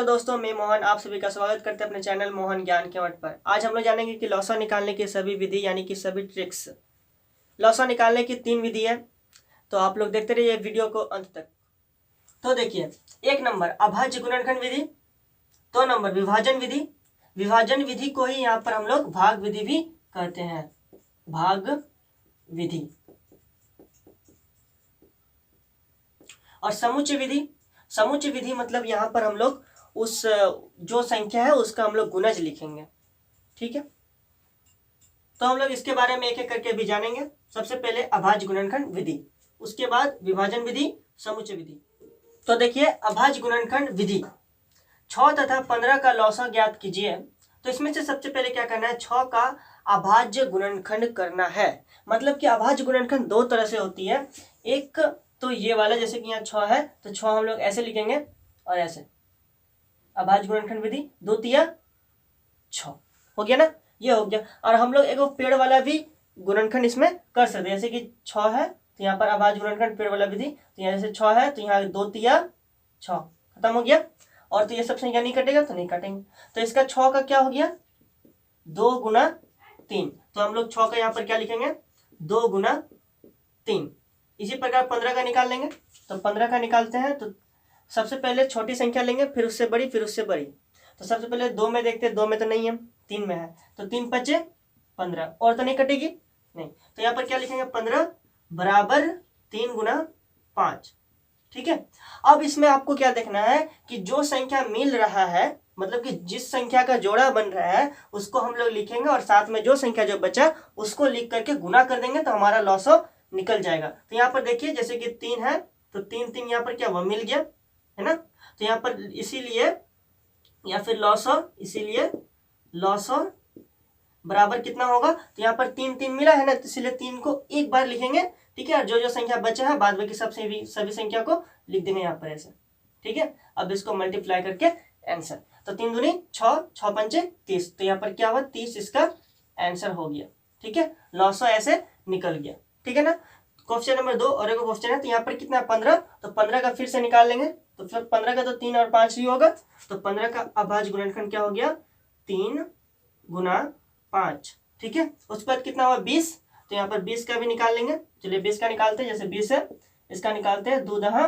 Hello दोस्तों, मैं मोहन आप सभी का स्वागत करते हैं अपने चैनल मोहन ज्ञान के मठ पर। आज हम लोग जानेंगे कि लॉसा निकालने की सभी विधि यानी कि सभी ट्रिक्स। लॉसा निकालने की 3 विधि है, तो आप लोग देखते रहिए वीडियो को अंत तक। तो देखिए, 1 नंबर अभाज्य गुणनखंड विधि, 2 नंबर विभाजन विधि। विभाजन विधि को ही यहाँ पर हम लोग भाग विधि भी कहते हैं, भाग विधि। और समुच्चय विधि। समुच्चय विधि मतलब यहाँ पर हम लोग उस जो संख्या है उसका हम लोग गुणज लिखेंगे। ठीक है, तो हम लोग इसके बारे में एक एक करके भी जानेंगे। सबसे पहले अभाज्य गुणनखंड विधि, उसके बाद विभाजन विधि, समुच्चय विधि। तो देखिए, अभाज्य गुणनखंड विधि, 6 तथा 15 का लौसा ज्ञात कीजिए। तो इसमें से सबसे पहले क्या करना है, 6 का अभाज्य गुणनखंड करना है। मतलब कि अभाज्य गुणनखंड 2 तरह से होती है। एक तो ये वाला, जैसे कि यहाँ 6 है तो 6 हम लोग ऐसे लिखेंगे और ऐसे, अभाज्य गुणनखंड विधि 2 तिया 6 हो गया ना, ये हो गया। और हम लोग एक पेड़ वाला भी गुणनखंड इसमें कर सकते हैं, जैसे कि 6 है तो यहाँ पर अभाज्य गुणनखंड पेड़ वाला विधि, तो यहाँ जैसे 6 है तो यहाँ 2 तिया 6 खत्म हो गया। और तो ये सब संख्या नहीं कटेगा तो नहीं काटेंगे, तो इसका 6 का क्या हो गया, 2 गुना 3। तो हम लोग 6 का यहाँ पर क्या लिखेंगे, 2 गुना 3। इसी प्रकार 15 का निकाल लेंगे। तो 15 का निकालते हैं तो सबसे पहले छोटी संख्या लेंगे, फिर उससे बड़ी, फिर उससे बड़ी। तो सबसे पहले 2 में देखते हैं, 2 में तो नहीं है, 3 में है, तो 3 पचे 15, और तो नहीं कटेगी नहीं। तो यहाँ पर क्या लिखेंगे, 15 बराबर 3 गुना 5। ठीक है, अब इसमें आपको क्या देखना है कि जो संख्या मिल रहा है, मतलब कि जिस संख्या का जोड़ा बन रहा है उसको हम लोग लिखेंगे, और साथ में जो संख्या जो बचा उसको लिख करके गुना कर देंगे, तो हमारा लॉसो निकल जाएगा। तो यहाँ पर देखिए, जैसे कि 3 है तो 3 3 यहाँ पर क्या हुआ, मिल गया है ना। तो यहाँ पर इसीलिए, या फिर लॉसो, इसीलिए लॉसो बराबर कितना होगा, तो यहाँ पर 3 3 मिला है ना, तो इसलिए 3 को एक बार लिखेंगे। ठीक है, और जो जो संख्या बचा है बाद बाकी सभी संख्या को लिख देंगे यहाँ पर ऐसे। ठीक है, अब इसको मल्टीप्लाई करके आंसर, तो 3 दूनी 6, 6 पंचे 30, तो यहाँ पर क्या हुआ, 30 इसका आंसर हो गया। ठीक है, लॉसो ऐसे निकल गया। ठीक है ना। क्वेश्चन नंबर 2 और एक क्वेश्चन है, तो यहाँ पर कितना है, 15, तो 15 का फिर से निकाल लेंगे। तो फिर 15 का तो 3 और 5 ही होगा, तो 15 का अभाज्य गुणनखंड क्या हो गया, 3 गुना 5। ठीक है, उसके बाद कितना हुआ, 20, तो यहाँ पर 20 का भी निकाल लेंगे। चलिए 20 का निकालते हैं, जैसे 20 है इसका निकालते हैं, 2 दहा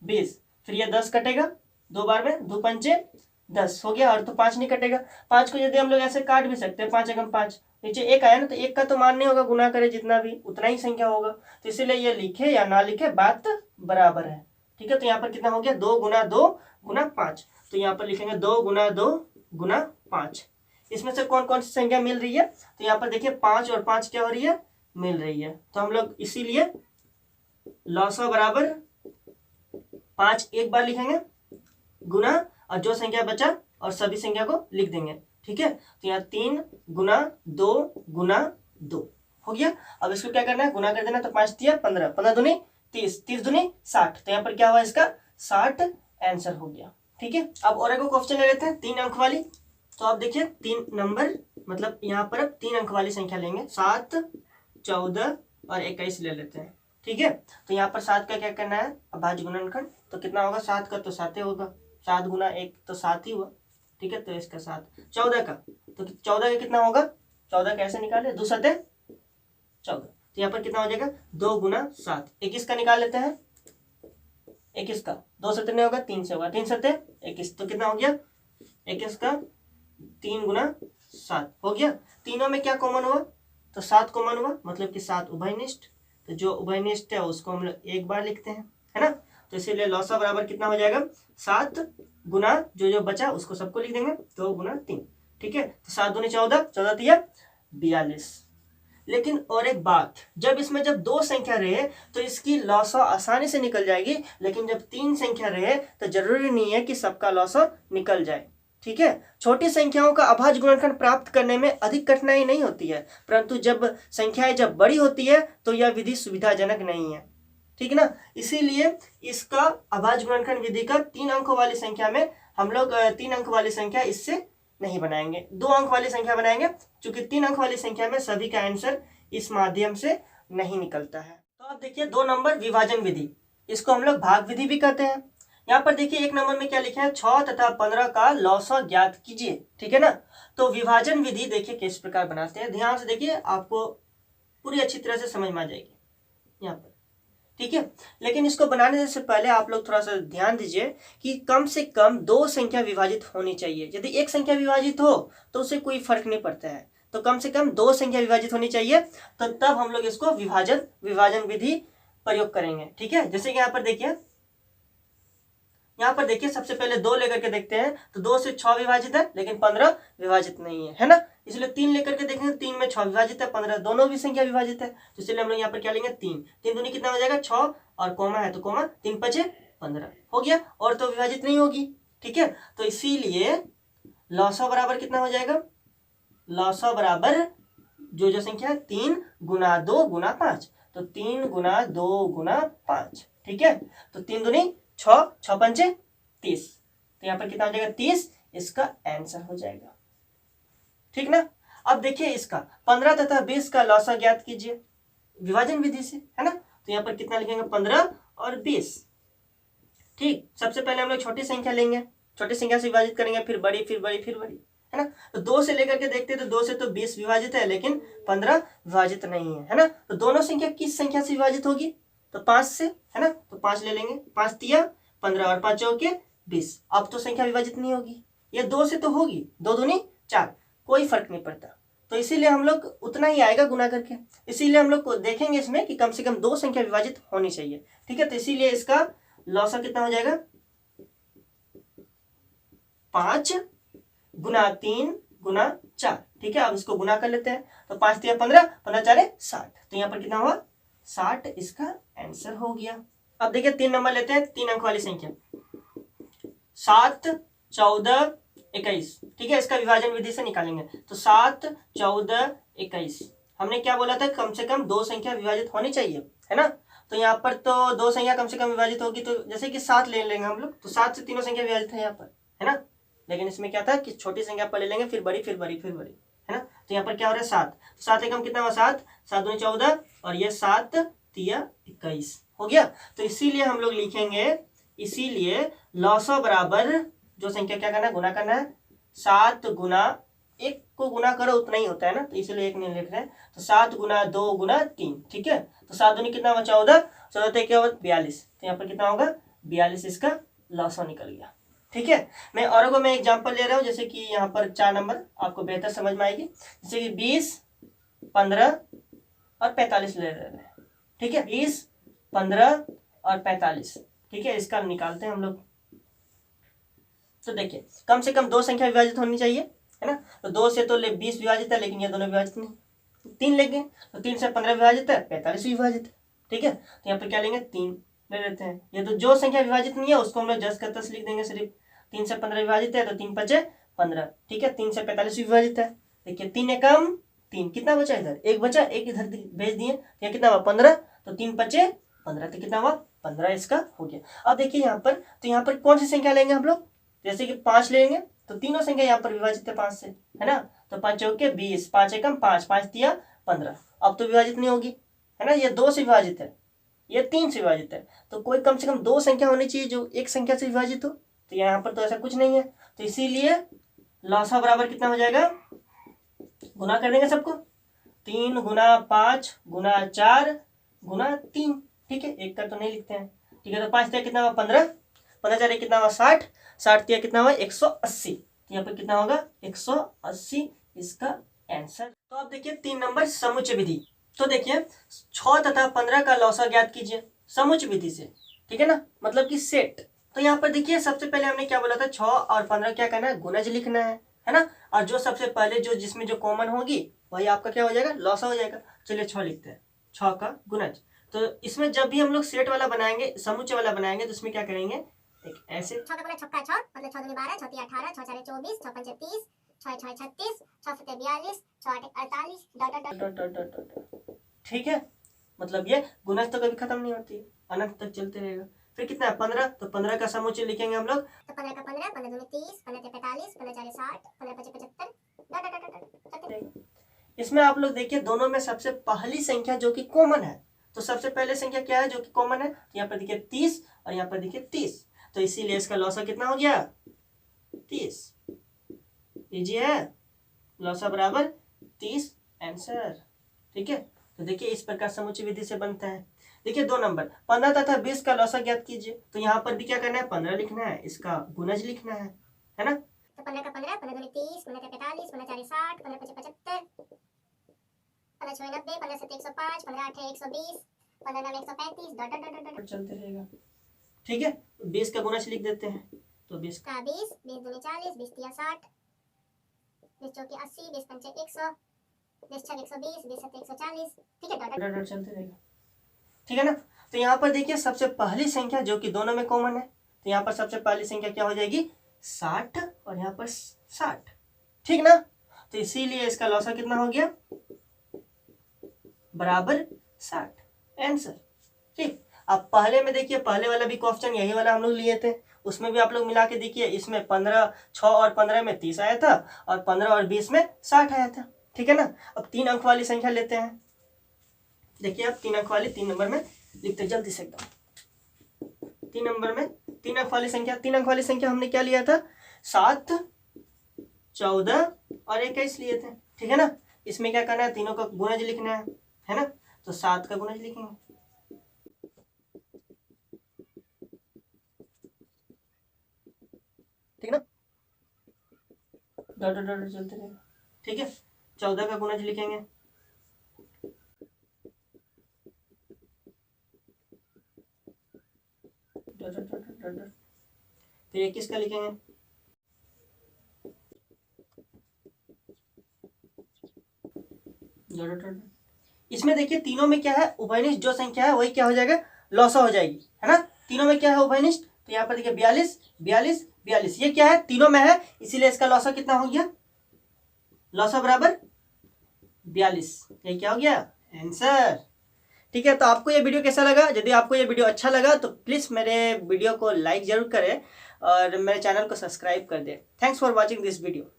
20, फिर ये 10 कटेगा 2 बार में, 2 पंचे 10 हो गया, और तो 5 नहीं कटेगा। 5 को यदि हम लोग ऐसे काट भी सकते हैं, 5 एकम 5, नीचे 1 आया ना, तो 1 का तो मान नहीं होगा, गुना करे जितना भी उतना ही संख्या होगा, तो इसीलिए ये लिखे या ना लिखे बात बराबर है। ठीक है, तो यहाँ पर कितना हो गया, 2 गुना 2 गुना 5, तो यहाँ पर लिखेंगे 2 गुना 2 गुना 5। इसमें से कौन कौन सी संख्या मिल रही है, तो यहाँ पर देखिए 5 और 5 क्या हो रही है, मिल रही है, तो हम लोग इसीलिए लॉसा बराबर 5 एक बार लिखेंगे, गुना और जो संख्या बचा और सभी संख्या को लिख देंगे। ठीक है, तो यहाँ 3 गुना 2 गुना 2 हो गया। अब इसको क्या करना है, गुना कर देना, तो 5 तिया 15, 15 दूनी 30, 30 दूनी 60, तो यहाँ पर क्या हुआ, इसका 60 आंसर हो गया। ठीक है, अब और एक क्वेश्चन ले लेते हैं 3 अंक वाली। तो आप देखिए 3 नंबर, मतलब यहाँ पर 3 अंक वाली संख्या लेंगे, 7 14 और 21 ले लेते हैं। ठीक है, तो यहाँ पर 7 का क्या करना है, अभाज्य गुणनखंड, तो कितना होगा, 7 का तो 7 होगा, 7 गुना 1 तो 7 ही हुआ। ठीक है, तो इसका 7, 14 का, तो 14 का कितना होगा, 14 कैसे निकाले, 2 सते 14, तो यहाँ पर कितना हो जाएगा, 2 गुना 7। 21 का निकाल लेते हैं, 21 का 2 सते नहीं होगा, 3 से होगा, 3 सते 21, तो कितना हो गया, 21 का 3 गुना 7 हो गया। तीनों में क्या कॉमन हुआ, तो 7 कॉमन हुआ, मतलब कि 7 उभयनिष्ठ, तो जो उभयनिष्ठ है उसको हम लोग एक बार लिखते हैं, है ना। तो इसीलिए लॉसा बराबर कितना हो जाएगा, 7 गुना जो जो बचा उसको सबको लिख देंगे, 2 गुना 3। ठीक है, तो 7 दूनी 14, 14 तिया 42। लेकिन और एक बात, जब इसमें जब 2 संख्या रहे तो इसकी लॉसा आसानी से निकल जाएगी, लेकिन जब 3 संख्या रहे तो जरूरी नहीं है कि सबका लॉसा निकल जाए। ठीक है, छोटी संख्याओं का अभाज्य गुणनखंड प्राप्त करने में अधिक कठिनाई नहीं होती है, परंतु जब संख्याएं जब बड़ी होती है तो यह विधि सुविधाजनक नहीं है। ठीक है ना, इसीलिए इसका अभाज्य गुणनखंड विधि का 3 अंकों वाली संख्या में हम लोग 3 अंक वाली संख्या इससे नहीं बनाएंगे, 2 अंक वाली संख्या बनाएंगे, क्योंकि 3 अंक वाली संख्या में सभी का आंसर इस माध्यम से नहीं निकलता है। तो अब देखिए 2 नंबर विभाजन विधि, इसको हम लोग भाग विधि भी कहते हैं। यहाँ पर देखिए एक नंबर में क्या लिखा है, 6 तथा 15 का लौसा ज्ञात कीजिए, ठीक है ना। तो विभाजन विधि देखिए किस प्रकार बनाते हैं, ध्यान से देखिए, आपको पूरी अच्छी तरह से समझ में आ जाएगी यहाँ पर, ठीक है। लेकिन इसको बनाने से पहले आप लोग थोड़ा सा ध्यान दीजिए कि कम से कम 2 संख्या विभाजित होनी चाहिए। यदि एक संख्या विभाजित हो तो उससे कोई फर्क नहीं पड़ता है, तो कम से कम 2 संख्या विभाजित होनी चाहिए, तो तब हम लोग इसको विभाजन विधि प्रयोग करेंगे, ठीक है। जैसे कि यहाँ पर देखिए सबसे पहले 2 लेकर के देखते हैं, तो 2 से 6 विभाजित है लेकिन 15 विभाजित नहीं है ना। इसलिए 3 लेकर के देखेंगे, 3 में 6 विभाजित है, 15 दोनों भी संख्या विभाजित है, तो इसलिए हम लोग यहाँ पर क्या लेंगे, 3 3 दूनी कितना हो जाएगा 6, और कोमा है तो कोमा, 3 5 15 हो गया, और तो विभाजित नहीं होगी, ठीक है। तो इसीलिए लौसा बराबर कितना हो जाएगा, लौसा बराबर जो संख्या है 3 गुना 2 गुना 5, तो 3 गुना 2 गुना 5, ठीक है। तो 3 दूनी 6, 6 पंचे 30, तो यहाँ पर कितना हो जाएगा 30, इसका आंसर हो जाएगा, ठीक ना। अब देखिए इसका 15 तथा 20 का लौसा ज्ञात कीजिए विभाजन विधि से, है ना। तो यहाँ पर कितना लिखेंगे, 15 और 20, ठीक। सबसे पहले हम लोग छोटी संख्या लेंगे, छोटी संख्या से विभाजित करेंगे, फिर बड़ी, फिर बड़ी, फिर बड़ी, है ना। तो 2 से लेकर के देखते हैं, तो 2 से तो 20 विभाजित है लेकिन 15 विभाजित नहीं है, है ना। तो दोनों संख्या किस संख्या से विभाजित होगी, तो 5 से, है ना। तो 5 ले लेंगे, 5 तिया 15 और 5 चौके 20, अब तो संख्या विभाजित नहीं होगी, ये 2 से तो होगी, 2 दूनी 4, कोई फर्क नहीं पड़ता, तो इसीलिए हम लोग उतना ही आएगा गुना करके, इसीलिए हम लोग को देखेंगे इसमें कि कम से कम 2 संख्या विभाजित होनी चाहिए, ठीक है। तो इसीलिए इसका लौसा कितना हो जाएगा, 5 गुना 3 गुना 4, ठीक है। अब इसको गुना कर लेते हैं, तो 5 तिया 15, 15 4 60, तो यहाँ पर कितना हुआ 60, इसका आंसर हो गया। अब देखिए 3 नंबर लेते हैं, 3 अंक वाली संख्या 7 14 21, ठीक है। इसका विभाजन विधि से निकालेंगे, तो 7 14 21, हमने क्या बोला था, कम से कम 2 संख्या विभाजित होनी चाहिए, है ना। तो यहाँ पर तो 2 संख्या कम से कम विभाजित होगी, तो जैसे कि 7 ले लेंगे हम लोग, तो 7 से तीनों संख्या विभाजित है यहाँ पर, है ना। लेकिन इसमें क्या था कि छोटी संख्या पर ले लेंगे, फिर बड़ी, फिर बड़ी, फिर बड़ी, है ना। तो यहाँ पर क्या हो रहा है 7, तो 7 एकम कितना हुआ 7, 7 दूनी 14, और ये 7 तिया 21 हो गया। तो इसीलिए हम लोग लिखेंगे, इसीलिए लौसा बराबर जो संख्या क्या करना है, गुना करना है, 7 गुना 1 को गुना करो उतना ही होता है ना, तो इसीलिए 1 नहीं लिख रहे हैं, तो 7 गुना 2 गुना 3, ठीक है। तो 7 दूनी कितना हुआ 14, 14 क्या हुआ 42, तो यहाँ पर कितना होगा 42, इसका लौसा निकल गया, ठीक है। मैं औरों को मैं एग्जाम्पल ले रहा हूँ, जैसे कि यहाँ पर 4 नंबर आपको बेहतर समझ में आएगी, जैसे कि 20 15 और 45 ले रहे हैं, ठीक है। 20 15 और 45, ठीक है। इसका निकालते हैं हम लोग, तो देखिए कम से कम 2 संख्या विभाजित होनी चाहिए, है ना। तो 2 से तो 20 विभाजित है, लेकिन ये दोनों विभाजित नहीं, 3 लेंगे, तो 3 से 15 विभाजित है, 45 विभाजित है, ठीक है। तो यहाँ पर क्या लेंगे 3 ले लेते हैं, ये तो जो संख्या विभाजित नहीं है उसको हम लोग जस का तस लिख देंगे सिर्फ, 3 से 15 विभाजित है, तो 3 5 15, ठीक है। 3 से 45 विभाजित है, देखिए 3 एकम 3, कितना बचा इधर, 1 बचा, 1 इधर भेज दिए, तो कितना हुआ 15, तो 3 5 15, तो कितना हुआ 15, इसका हो गया। अब देखिए यहाँ पर, तो यहाँ पर कौन सी संख्या लेंगे हम लोग, जैसे कि 5 लेंगे, तो तीनों संख्या यहाँ पर विभाजित है 5 से, है ना। तो 5 चौके 20, 5 एकम 5, 5 तिया 15, अब तो विभाजित नहीं होगी, है ना। ये 2 से विभाजित है, ये 3 से विभाजित है, तो कोई कम से कम 2 संख्या होनी चाहिए जो एक संख्या से विभाजित हो, तो यहाँ पर तो ऐसा कुछ नहीं है, तो इसीलिए लौसा बराबर कितना हो जाएगा, गुना कर देंगे सबको, 3 गुना 5 गुना 4 गुना 3, ठीक है। एक का तो नहीं लिखते हैं, ठीक है। तो 5 तिया कितना हुआ 15, 15 4 कितना हुआ 60, 60 तिया कितना हुआ 180, तो यहाँ पर कितना होगा 180, इसका आंसर। तो अब देखिए 3 नंबर समुच्चय विधि, तो देखिए 6 तथा 15 का लौसा ज्ञात कीजिए समुच्चय विधि से, ठीक है ना, मतलब कि सेट। तो यहाँ पर देखिए सबसे पहले हमने क्या बोला था, 6 और 15 क्या करना है, गुणज लिखना है ना। और जो सबसे पहले जो जिसमें जो कॉमन होगी वही आपका क्या हो जाएगा, लौसा हो जाएगा। चलिए 6 लिखते हैं, 6 का गुणज। तो इसमें जब भी हम लोग सेट वाला बनाएंगे, समुच्चय वाला बनाएंगे, तो इसमें क्या करेंगे, एक ऐसे 6 का गुणज 6 6, मतलब 6 दूनी 12, 6 तिया 18, 6 4 24, 6 5 30, 6 6 36, 6 7 42, 6 8 48 डॉट, ठीक है। मतलब ये गुणज तो कभी खत्म नहीं होती, अनंत तक चलते रहेगा। फिर कितना है 15, तो 15 का समुच्चय लिखेंगे हम लोग, तो 15 का 15, 15 दूनी 30, 15 तिया 45, 15 4 60, 15 5 75 डॉट। इसमें आप लोग देखिए दोनों में सबसे पहली संख्या जो कि कॉमन है, तो सबसे पहले संख्या क्या है जो कि कॉमन है, तो यहाँ पर देखिए 30 और यहाँ पर देखिए 30, तो इसीलिए इसका लॉसा कितना हो गया 30। लीजिए लॉसा बराबर 30 आंसर। ठीक है, तो देखिए इस प्रकार समुच्चय विधि से बनता है। देखिए 2 नंबर 15 तथा 20 का लॉसा ज्ञात कीजिए। तो यहाँ पर भी क्या करना है 15 लिखना है, इसका गुणज लिखना है ना। तो 15 का 15, 15 दूनी 30, 15 का 45, 15 चार 60, 15 पचे 75, 15 छः 90, 15 सत्ते 105, 15 आठ 120, 15 नौ 135, डॉट डॉट डॉट डॉट चलते रहेगा। ठीक है, 20 का गुणज लिख देते हैं। तो 20 का 20, 20 दूनी 40, 20 तिया 60, 20 चौकी 80, 20 पंचे 100, 20 छः 120, 20 सत्ते 140। ठीक है, डॉट डॉट चलते रहेगा। ठीक है ना। तो यहाँ पर देखिए सबसे पहली संख्या जो कि दोनों में कॉमन है, तो यहाँ पर सबसे पहली संख्या क्या हो जाएगी 60 और यहाँ पर 60। ठीक ना, तो इसीलिए इसका लॉसा कितना हो गया बराबर 60 आंसर। ठीक, अब पहले में देखिए पहले वाला भी क्वेश्चन यही वाला हम लोग लिए थे, उसमें भी आप लोग मिला के देखिए, इसमें 15 6 और 15 में 30 आया था और 15 और 20 में 60 आया था। ठीक है ना। अब 3 अंक वाली संख्या लेते हैं। देखिए अब 3 अंक वाली 3 नंबर में लिखते जल्दी से एकदम। 3 नंबर में 3 अंक वाली संख्या, 3 अंक वाली संख्या हमने क्या लिया था 7 14 और 21 लिए थे। ठीक है ना। इसमें क्या करना है तीनों का गुणज लिखना है ना। तो 7 का गुणज लिखेंगे। ठीक ना, डॉट डॉट डॉट चलते रहेगा। ठीक है, 14 का गुणज लिखेंगे। फिर 21 का लिखेंगे। इसमें देखिए तीनों में क्या है उभयनिष्ठ जो संख्या है वही क्या हो जाएगा लॉसा हो जाएगी, है ना। तीनों में क्या है उभयनिष्ठ, तो यहाँ पर देखिए 42 42 42 ये क्या है तीनों में है, इसीलिए इसका लॉसा कितना हो गया लॉसा बराबर 42। ये क्या हो गया आंसर। ठीक है, तो आपको ये वीडियो कैसा लगा? यदि आपको ये वीडियो अच्छा लगा तो प्लीज़ मेरे वीडियो को लाइक जरूर करें और मेरे चैनल को सब्सक्राइब कर दें। Thanks for watching this video.